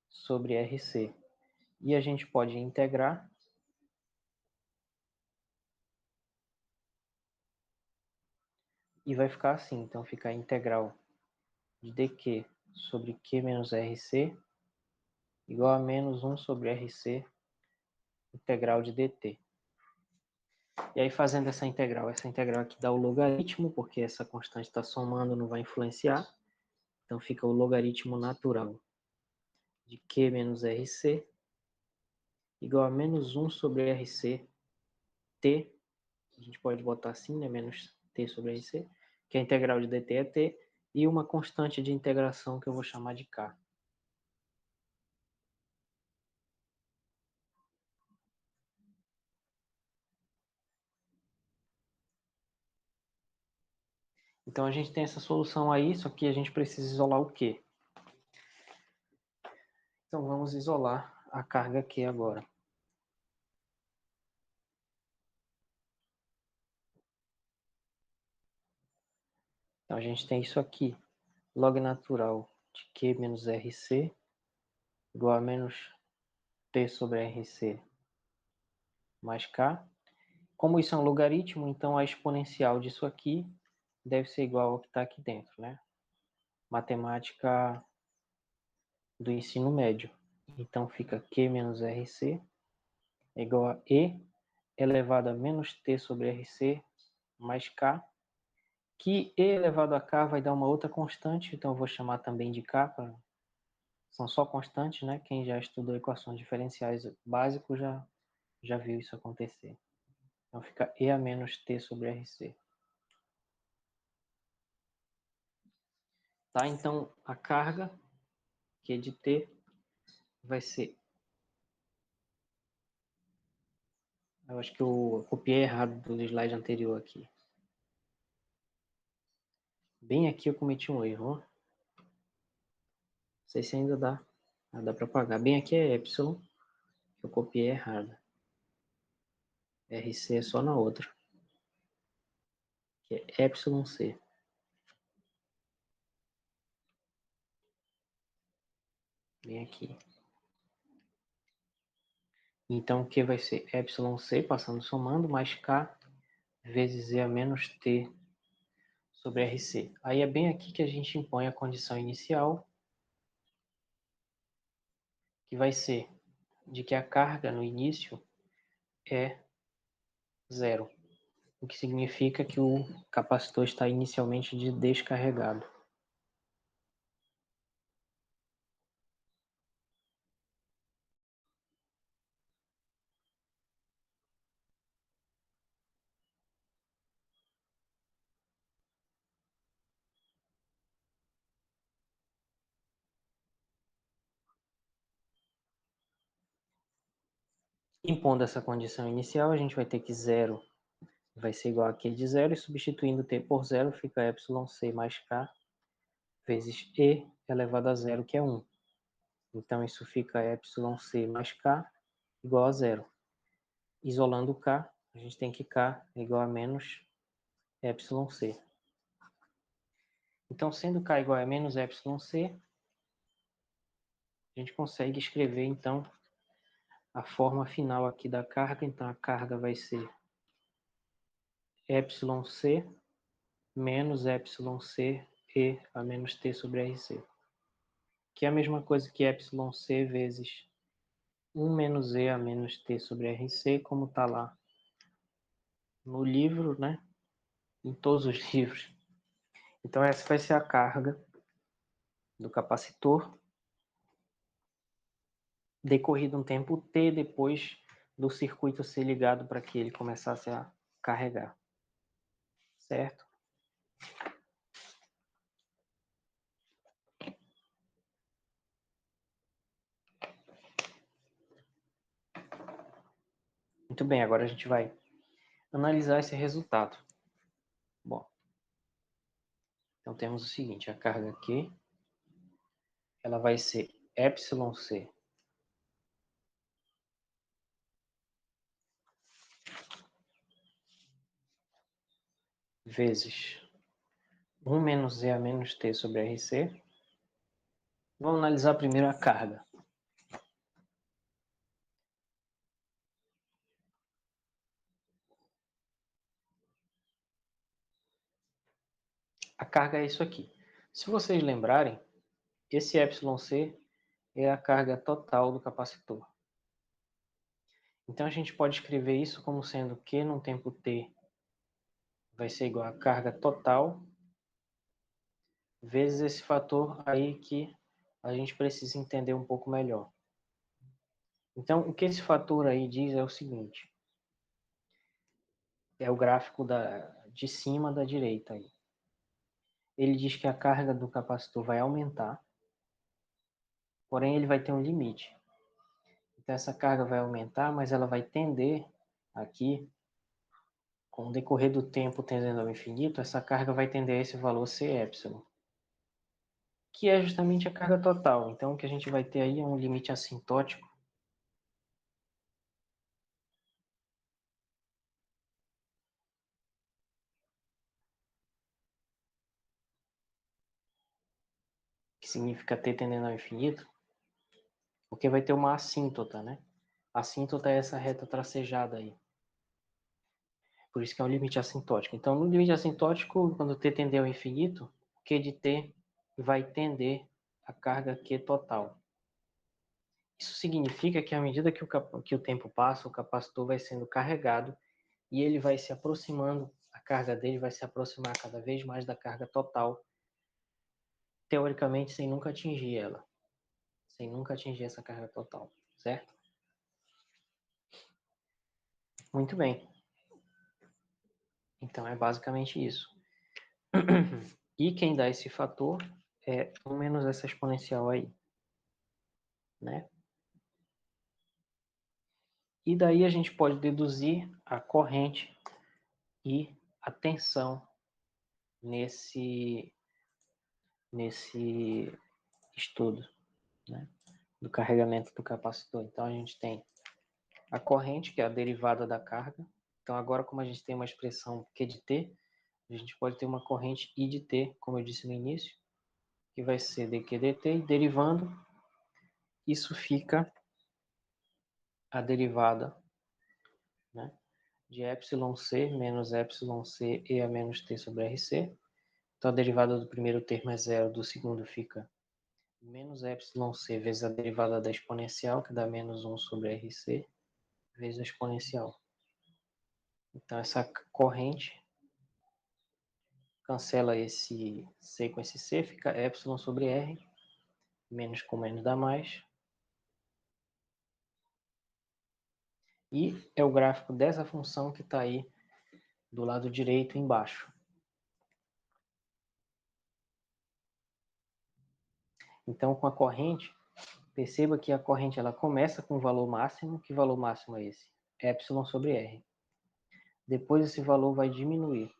sobre rc. E a gente pode integrar e vai ficar assim. Então fica a integral de dq sobre Q menos rc igual a menos 1 sobre rc integral de dt. E aí fazendo essa integral aqui dá o logaritmo, porque essa constante está somando, não vai influenciar. Então fica o logaritmo natural de Q menos rc igual a menos 1 sobre rc t, a gente pode botar assim, né, menos t sobre rc, que a integral de dt é t, e uma constante de integração que eu vou chamar de k. Então a gente tem essa solução aí, só que a gente precisa isolar o Q. Então vamos isolar a carga Q agora. Então a gente tem isso aqui, log natural de Q menos RC igual a menos T sobre RC mais K. Como isso é um logaritmo, então a exponencial disso aqui deve ser igual ao que está aqui dentro, né? Matemática do ensino médio. Então fica Q menos RC é igual a E elevado a menos T sobre RC mais K, que E elevado a K vai dar uma outra constante, então eu vou chamar também de K, são só constantes, né? Quem já estudou equações diferenciais básicos já viu isso acontecer. Então fica E a menos T sobre RC. Tá? Então a carga, que é de T, vai ser... Eu acho que eu copiei errado do slide anterior aqui. Bem aqui eu cometi um erro, ó. Não sei se ainda dá. Dá para apagar. Bem aqui é epsilon, que eu copiei errado. RC é só na outra, que é epsilon C. Bem aqui. Então, o que vai ser epsilon C, passando somando, mais K vezes E a menos T sobre RC. Aí é bem aqui que a gente impõe a condição inicial, que vai ser de que a carga no início é zero. o que significa que o capacitor está inicialmente descarregado. Impondo essa condição inicial, a gente vai ter que zero vai ser igual a Q de zero, e substituindo T por zero, fica YC mais K vezes E elevado a zero, que é 1. Então, isso fica YC mais K igual a zero. Isolando K, a gente tem que K é igual a menos YC. Então, sendo K igual a menos YC, a gente consegue escrever, então, a forma final aqui da carga. Então, a carga vai ser YC menos YC E a menos T sobre RC. Que é a mesma coisa que YC vezes 1 menos E a menos T sobre RC, como está lá no livro, né? Em todos os livros. Então, essa vai ser a carga do capacitor decorrido um tempo T depois do circuito ser ligado para que ele começasse a carregar. Certo? Muito bem, agora a gente vai analisar esse resultado. Bom, então temos o seguinte, a carga Q, ela vai ser YC vezes 1 menos E a menos T sobre RC. Vamos analisar primeiro a carga. A carga é isso aqui. Se vocês lembrarem, esse YC é a carga total do capacitor. Então, a gente pode escrever isso como sendo que num tempo t vai ser igual a carga total vezes esse fator aí que a gente precisa entender um pouco melhor. Então, o que esse fator aí diz é o seguinte. É o gráfico de cima da direita aí. Ele diz que a carga do capacitor vai aumentar, porém ele vai ter um limite. Então, essa carga vai aumentar, mas ela vai tender aqui, com o decorrer do tempo tendendo ao infinito, essa carga vai tender a esse valor Cy, que é justamente a carga total. Então, o que a gente vai ter aí é um limite assintótico, que significa t tendendo ao infinito, porque vai ter uma assíntota, né? A assíntota é essa reta tracejada aí. Por isso que é um limite assintótico. Então, no limite assintótico, quando t tender ao infinito, o Q de t vai tender a carga Q total. Isso significa que à medida que o tempo passa, o capacitor vai sendo carregado e ele vai se aproximando, a carga dele vai se aproximar cada vez mais da carga total, teoricamente sem nunca atingir ela, sem nunca atingir essa carga total, certo? Muito bem. Então é basicamente isso. E quem dá esse fator é 1 menos essa exponencial aí, né? E daí a gente pode deduzir a corrente e a tensão nesse estudo, né, do carregamento do capacitor. Então, a gente tem a corrente, que é a derivada da carga. Então, agora, como a gente tem uma expressão Q de T, a gente pode ter uma corrente I de T, como eu disse no início, que vai ser dQ dt, e derivando, isso fica a derivada, né, de YC menos YC e a menos T sobre RC. Então, a derivada do primeiro termo é zero, do segundo fica menos YC vezes a derivada da exponencial, que dá menos 1 sobre RC, vezes a exponencial. Então, essa corrente cancela esse C com esse C, fica epsilon sobre R, menos com menos dá mais. E é o gráfico dessa função que está aí do lado direito embaixo. Então, com a corrente, perceba que a corrente ela começa com o valor máximo. Que valor máximo é esse? Epsilon sobre R. Depois esse valor vai diminuir.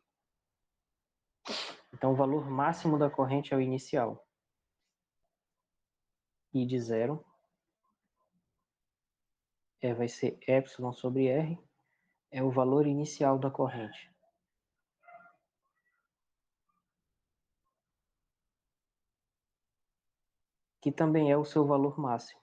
Então, o valor máximo da corrente é o inicial. I de zero vai ser epsilon sobre R, é o valor inicial da corrente. Que também é o seu valor máximo.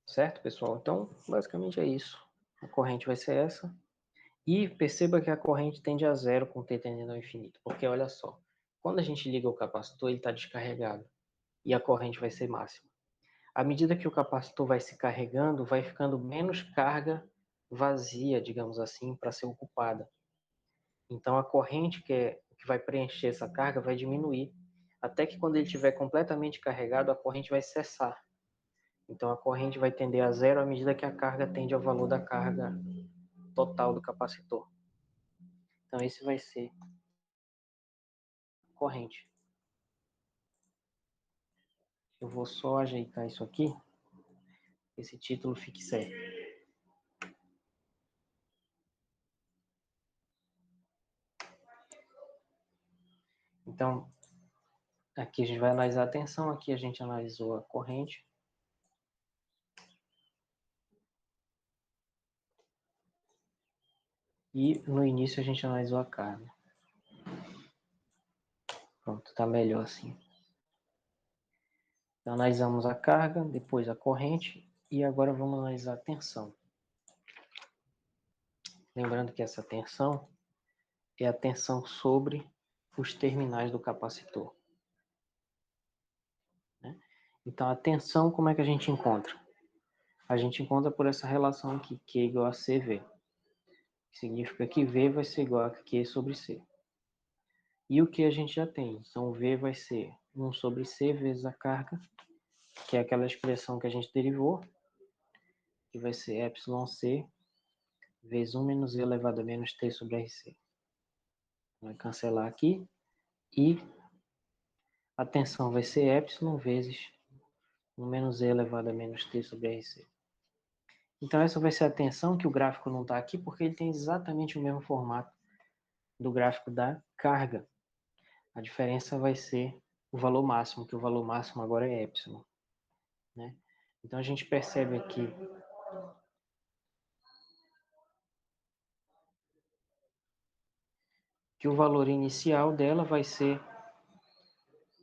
Certo, pessoal? Então, basicamente é isso. A corrente vai ser essa. E perceba que a corrente tende a zero com t tendendo ao infinito. Porque olha só, quando a gente liga o capacitor, ele está descarregado. E a corrente vai ser máxima. À medida que o capacitor vai se carregando, vai ficando menos carga vazia, digamos assim, para ser ocupada. Então a corrente que vai preencher essa carga vai diminuir, até que quando ele estiver completamente carregado, a corrente vai cessar. Então a corrente vai tender a zero à medida que a carga tende ao valor da carga total do capacitor. Então esse vai ser a corrente. Eu vou só ajeitar isso aqui, esse título fique certo. Então, aqui a gente vai analisar a tensão, aqui a gente analisou a corrente. E no início a gente analisou a carga. Pronto, tá melhor assim. Então, analisamos a carga, depois a corrente e agora vamos analisar a tensão. Lembrando que essa tensão é a tensão sobre os terminais do capacitor. Né? Então, a tensão, como é que a gente encontra? A gente encontra por essa relação aqui, Q igual a CV. Que significa que V vai ser igual a Q sobre C. E o que a gente já tem? Então, V vai ser 1 sobre C vezes a carga, que é aquela expressão que a gente derivou, que vai ser εc vezes 1 menos e elevado a menos t sobre rc. Vai cancelar aqui. E a tensão vai ser epsilon vezes 1 menos e elevado a menos t sobre rc. Então essa vai ser a tensão, que o gráfico não está aqui, porque ele tem exatamente o mesmo formato do gráfico da carga. A diferença vai ser o valor máximo, que o valor máximo agora é epsilon. Né? Então a gente percebe aqui que o valor inicial dela vai ser,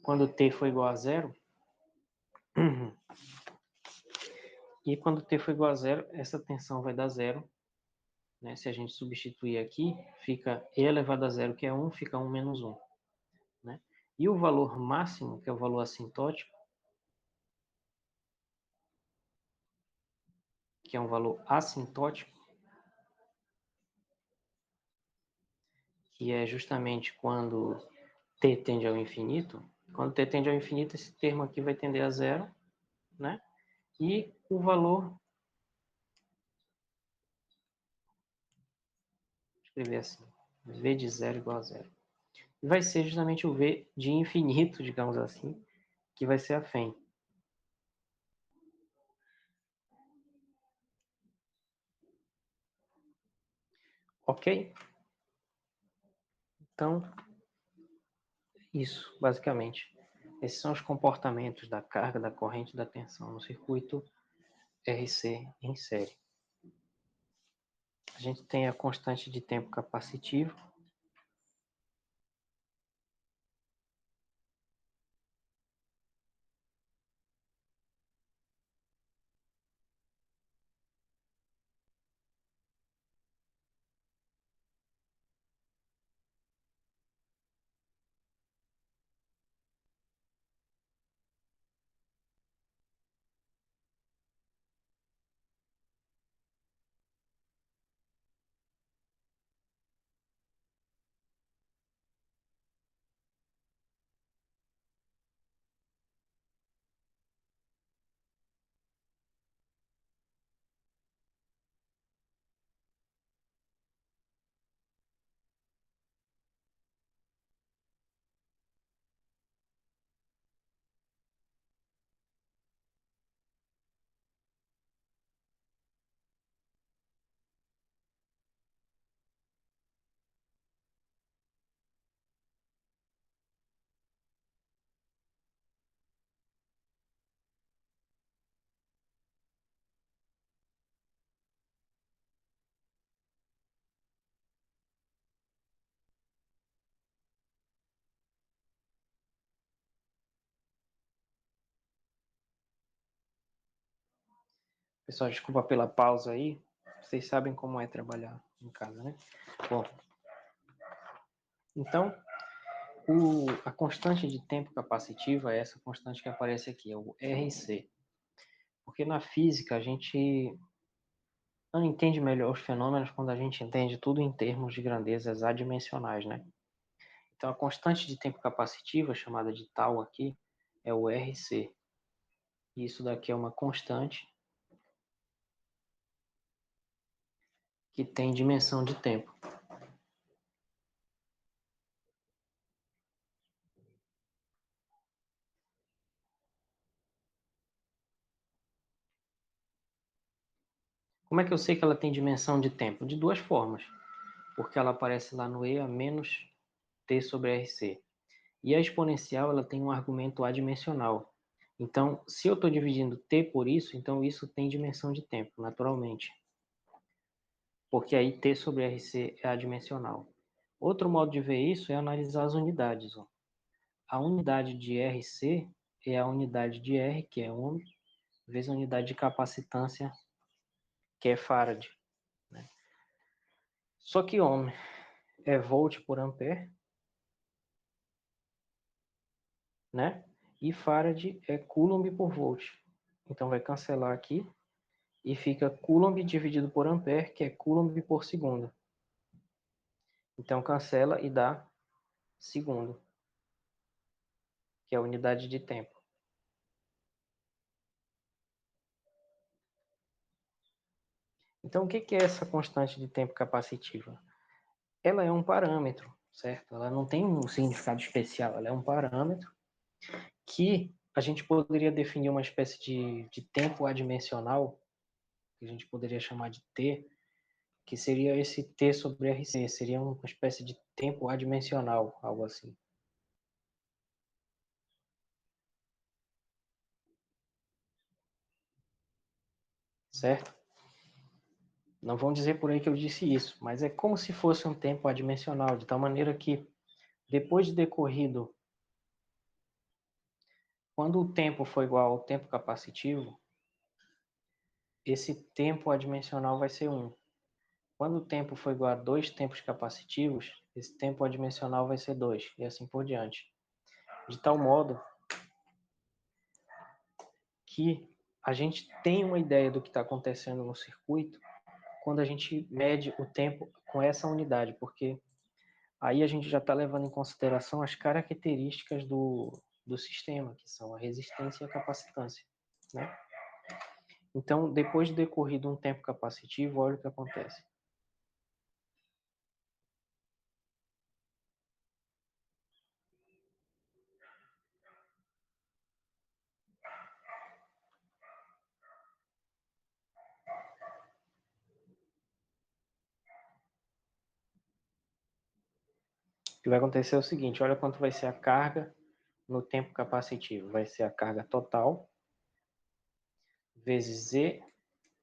quando t for igual a zero, e quando t for igual a zero, essa tensão vai dar zero. Né? Se a gente substituir aqui, fica e elevado a zero, que é 1, fica 1 menos 1. Né? E o valor máximo, que é o valor assintótico, que é um valor assintótico, que é justamente quando t tende ao infinito. Quando t tende ao infinito, esse termo aqui vai tender a zero, né? E o valor, vou escrever assim, v de zero igual a zero. E vai ser justamente o v de infinito, digamos assim, que vai ser a FEM. Ok? Então, isso, basicamente. Esses são os comportamentos da carga, da corrente e da tensão no circuito RC em série. A gente tem a constante de tempo capacitivo. Pessoal, desculpa pela pausa aí. Vocês sabem como é trabalhar em casa, né? Bom, então, a constante de tempo capacitiva é essa constante que aparece aqui, é o RC. Porque na física a gente não entende melhor os fenômenos quando a gente entende tudo em termos de grandezas adimensionais, né? Então, a constante de tempo capacitiva, chamada de tau aqui, é o RC. E isso daqui é uma constante que tem dimensão de tempo. Como é que eu sei que ela tem dimensão de tempo? De duas formas. Porque ela aparece lá no E a menos T sobre RC. E a exponencial ela tem um argumento adimensional. Então, se eu estou dividindo T por isso, então isso tem dimensão de tempo, naturalmente. Porque aí T sobre RC é adimensional. Outro modo de ver isso é analisar as unidades. Ó. A unidade de RC é a unidade de R, que é ohm, vezes a unidade de capacitância, que é farad. Né? Só que ohm é volt por ampere, né? E farad é coulomb por volt. Então vai cancelar aqui e fica coulomb dividido por ampere, que é coulomb por segundo. Então cancela e dá segundo, que é a unidade de tempo. Então o que é essa constante de tempo capacitiva? Ela é um parâmetro, certo? Ela não tem um significado especial, ela é um parâmetro que a gente poderia definir uma espécie de tempo adimensional, que a gente poderia chamar de T, que seria esse T sobre RC, seria uma espécie de tempo adimensional, algo assim. Certo? Não vão dizer por aí que eu disse isso, mas é como se fosse um tempo adimensional, de tal maneira que, depois de decorrido, quando o tempo for igual ao tempo capacitivo, esse tempo adimensional vai ser 1. Quando o tempo for igual a 2 tempos capacitivos, esse tempo adimensional vai ser 2, e assim por diante. De tal modo que a gente tem uma ideia do que está acontecendo no circuito quando a gente mede o tempo com essa unidade, porque aí a gente já está levando em consideração as características do sistema, que são a resistência e a capacitância. Né? Então, depois de decorrido um tempo capacitivo, olha o que acontece. O que vai acontecer é o seguinte, olha quanto vai ser a carga no tempo capacitivo. Vai ser a carga total vezes Z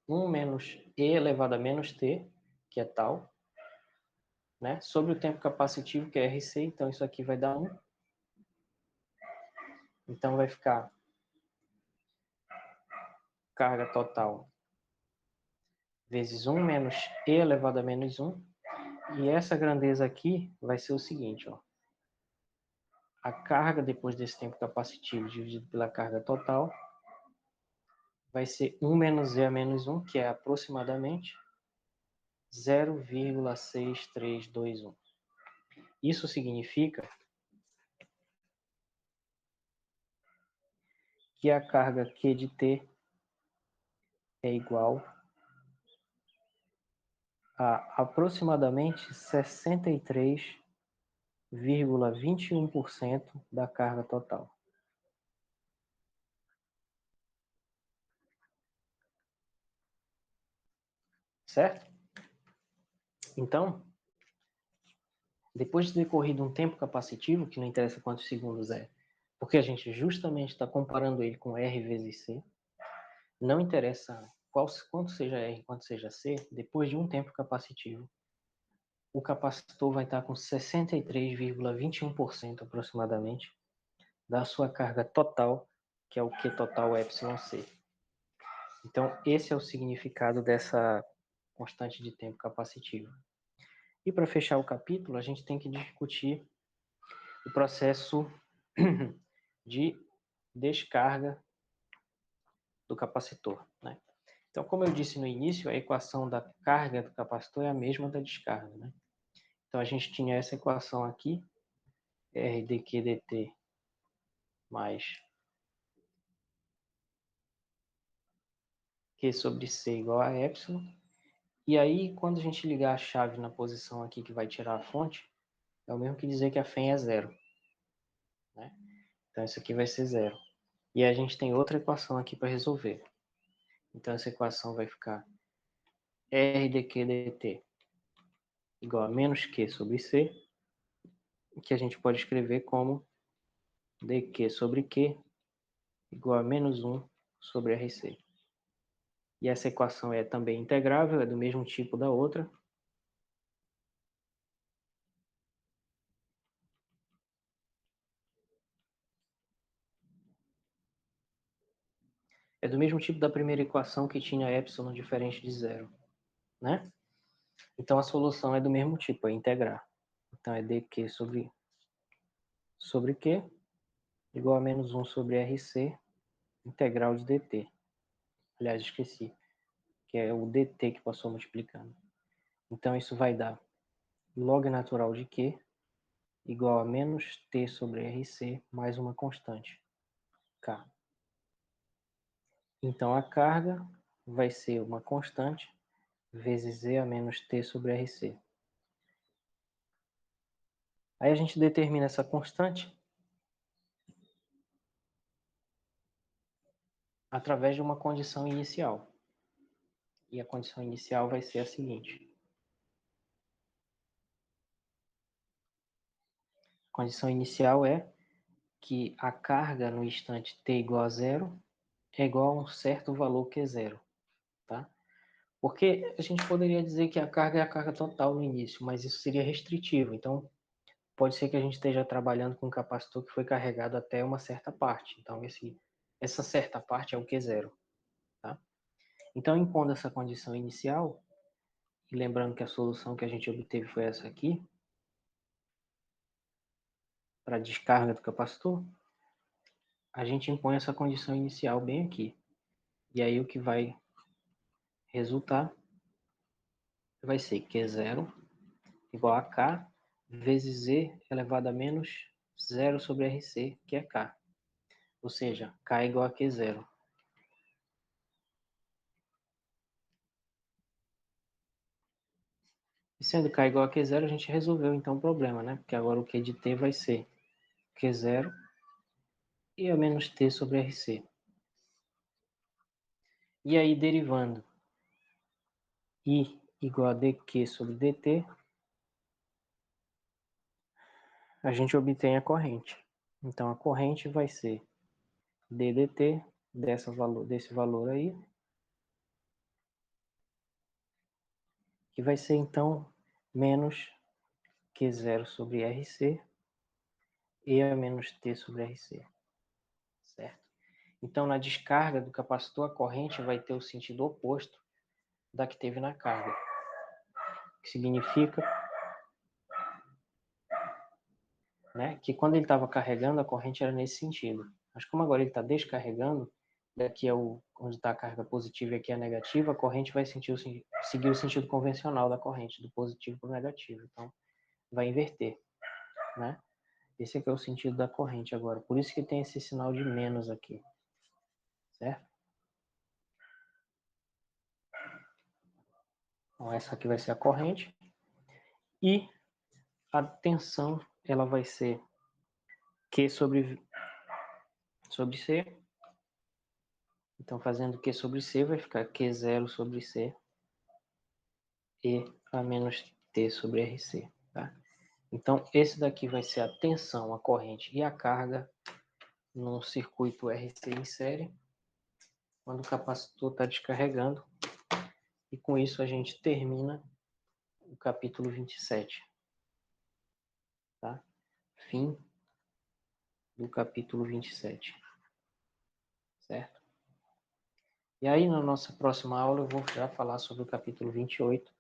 1 menos E elevado a menos T, que é tal, né? Sobre o tempo capacitivo, que é RC, então isso aqui vai dar 1. Então vai ficar carga total vezes 1 menos E elevado a menos 1. E essa grandeza aqui vai ser o seguinte, ó. A carga depois desse tempo capacitivo dividido pela carga total vai ser 1 menos E a menos 1, que é aproximadamente 0,6321. Isso significa que a carga Q de T é igual a aproximadamente 63,21% da carga total. Certo? Então, depois de decorrido um tempo capacitivo, que não interessa quantos segundos é, porque a gente justamente está comparando ele com R vezes C, não interessa quanto seja R, quanto seja C, depois de um tempo capacitivo, o capacitor vai estar com 63,21% aproximadamente da sua carga total, que é o Q total epsilon C. Então, esse é o significado dessa constante de tempo capacitiva. E para fechar o capítulo, a gente tem que discutir o processo de descarga do capacitor, né? Então, como eu disse no início, a equação da carga do capacitor é a mesma da descarga, né? Então, a gente tinha essa equação aqui, R dQ dt mais Q sobre C igual a epsilon. E aí, quando a gente ligar a chave na posição aqui que vai tirar a fonte, é o mesmo que dizer que a FEM é zero, né? Então, isso aqui vai ser zero. E a gente tem outra equação aqui para resolver. Então, essa equação vai ficar R dQ dt igual a menos Q sobre C, que a gente pode escrever como dq sobre Q igual a menos 1 sobre RC. E essa equação é também integrável, é do mesmo tipo da outra. É do mesmo tipo da primeira equação que tinha epsilon diferente de zero, né? Então a solução é do mesmo tipo, é integrar. Então é dq sobre Q igual a menos 1 sobre RC integral de dt. Aliás, esqueci, que é o dt que passou multiplicando. Então isso vai dar log natural de Q igual a menos t sobre RC mais uma constante, K. Então a carga vai ser uma constante vezes E a menos t sobre RC. Aí a gente determina essa constante através de uma condição inicial. E a condição inicial vai ser a seguinte. A condição inicial é que a carga no instante t igual a zero é igual a um certo valor que é zero, tá? Porque a gente poderia dizer que a carga é a carga total no início, mas isso seria restritivo. Então, pode ser que a gente esteja trabalhando com um capacitor que foi carregado até uma certa parte. Então, essa certa parte é o Q0, tá? Então, impondo essa condição inicial, e lembrando que a solução que a gente obteve foi essa aqui, para a descarga do capacitor, a gente impõe essa condição inicial bem aqui. E aí o que vai resultar vai ser Q0 igual a K vezes E elevado a menos 0 sobre RC, que é K. Ou seja, K igual a Q0. E sendo K igual a Q0, a gente resolveu então o problema, né? Porque agora o Q de T vai ser Q0 e a menos T sobre RC. E aí, derivando I igual a dq sobre dt, a gente obtém a corrente. Então, a corrente vai ser ddt desse valor aí, que vai ser, então, menos Q0 sobre RC e a menos T sobre RC, certo? Então, na descarga do capacitor, a corrente vai ter o sentido oposto da que teve na carga, que significa, né, que quando ele estava carregando, a corrente era nesse sentido. Mas como agora ele está descarregando, daqui é onde está a carga positiva e aqui é a negativa, a corrente vai seguir o sentido convencional da corrente, do positivo para o negativo. Então, vai inverter, né? Esse aqui é o sentido da corrente agora. Por isso que tem esse sinal de menos aqui, certo? Então, essa aqui vai ser a corrente. E a tensão, ela vai ser Q sobre C. Então, fazendo Q sobre C, vai ficar Q0 sobre C e a menos T sobre RC, tá? Então, esse daqui vai ser a tensão, a corrente e a carga num circuito RC em série, quando o capacitor está descarregando. E com isso a gente termina o capítulo 27, tá? Fim do capítulo 27, certo? E aí, na nossa próxima aula, eu vou já falar sobre o capítulo 28,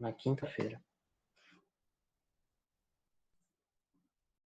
na quinta-feira.